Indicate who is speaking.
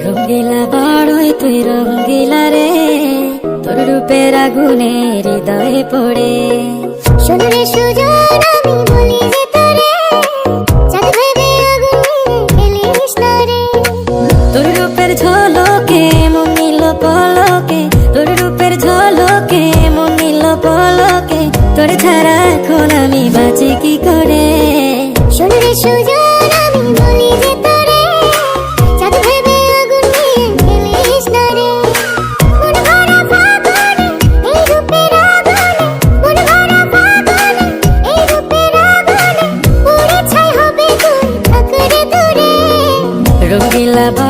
Speaker 1: রঙ্গিলা বড়ই তুই রঙ্গিলা রে, তোর রূপের আগুনে হৃদয়ে পড়ে।
Speaker 2: শোন রে সুজানা